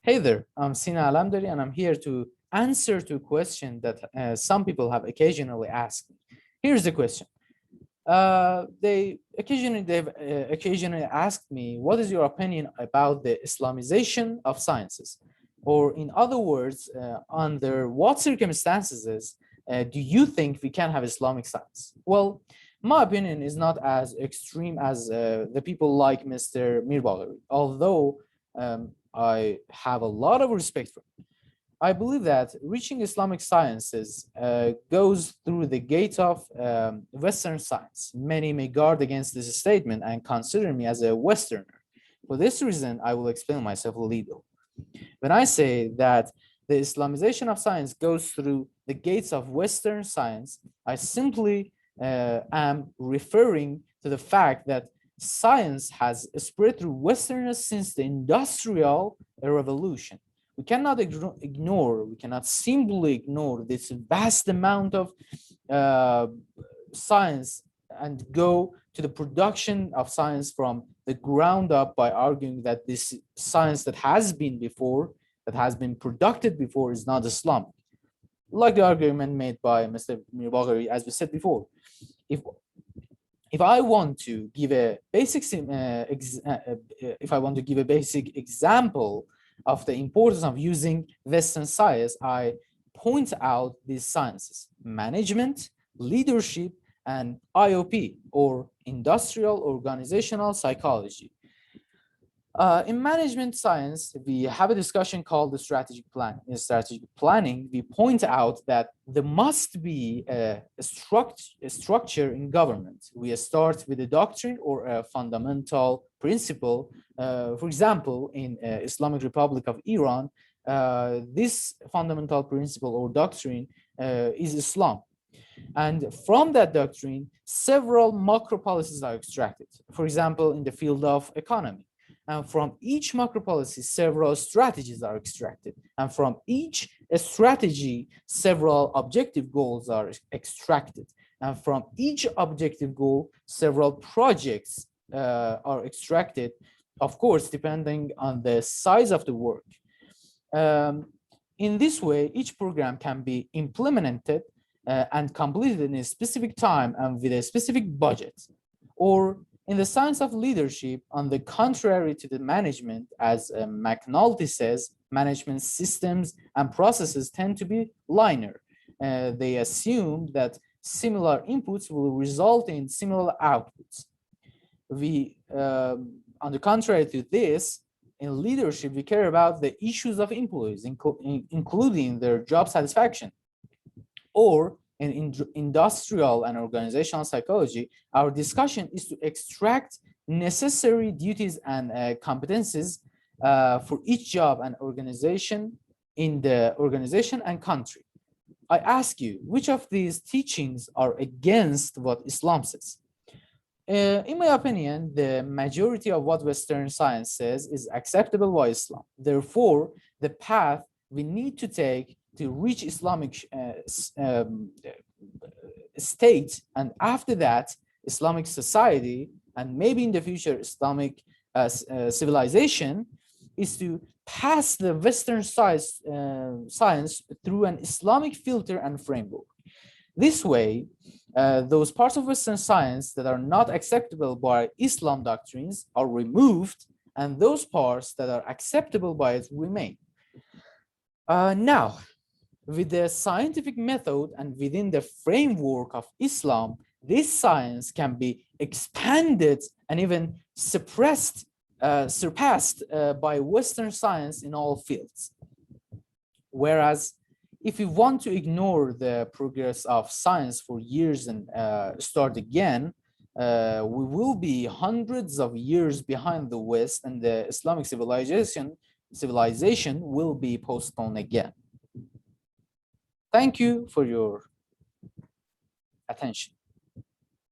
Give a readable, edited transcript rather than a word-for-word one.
Hey there, I'm Sina Alamdari, and I'm here to answer to a question that some people have occasionally asked me. Here's the question. They've occasionally asked me, what is your opinion about the Islamization of sciences? Or in other words, under what circumstances do you think we can have Islamic science? Well, my opinion is not as extreme as the people like Mr. Mirbaghi, although I have a lot of respect for him. I believe that reaching Islamic sciences goes through the gate of Western science. Many may guard against this statement and consider me as a Westerner. For this reason, I will explain myself a little. When I say that the Islamization of science goes through the gates of Western science, I simply am referring to the fact that science has spread through Westerners since the Industrial Revolution. We cannot ignore, we cannot simply ignore this vast amount of science and go to the production of science from the ground up by arguing that this science that has been produced before is not Islamic. Like the argument made by Mr. Mirbaghi, as we said before. If I want to give a basic example of the importance of using Western science, I point out these sciences: management, leadership, and IOP, or industrial organizational psychology. In management science, we have a discussion called the strategic plan. In strategic planning, we point out that there must be a structure in government. We start with a doctrine or a fundamental principle. For example, in Islamic Republic of Iran, this fundamental principle or doctrine is Islam. And from that doctrine, several macro policies are extracted. For example, in the field of economy. And from each macro policy, several strategies are extracted. And from each strategy, several objective goals are extracted. And from each objective goal, several projects are extracted, of course, depending on the size of the work. In this way, each program can be implemented and completed in a specific time and with a specific budget. Or in the science of leadership, on the contrary to the management, as McNulty says, management systems and processes tend to be linear. They assume that similar inputs will result in similar outputs. On the contrary to this, in leadership, we care about the issues of employees, including their job satisfaction. Or in industrial and organizational psychology, our discussion is to extract necessary duties and competencies for each job and organization in the organization and country. I ask you, which of these teachings are against what Islam says? In my opinion, the majority of what Western science says is acceptable by Islam. Therefore, the path we need to take to reach Islamic state, and after that, Islamic society, and maybe in the future, Islamic civilization, is to pass the Western science through an Islamic filter and framework. This way, those parts of Western science that are not acceptable by Islam doctrines are removed, and those parts that are acceptable by it remain. Now, with the scientific method and within the framework of Islam, this science can be expanded and even surpassed by Western science in all fields. Whereas, if we want to ignore the progress of science for years and start again, we will be hundreds of years behind the West, and the Islamic civilization will be postponed again. Thank you for your attention.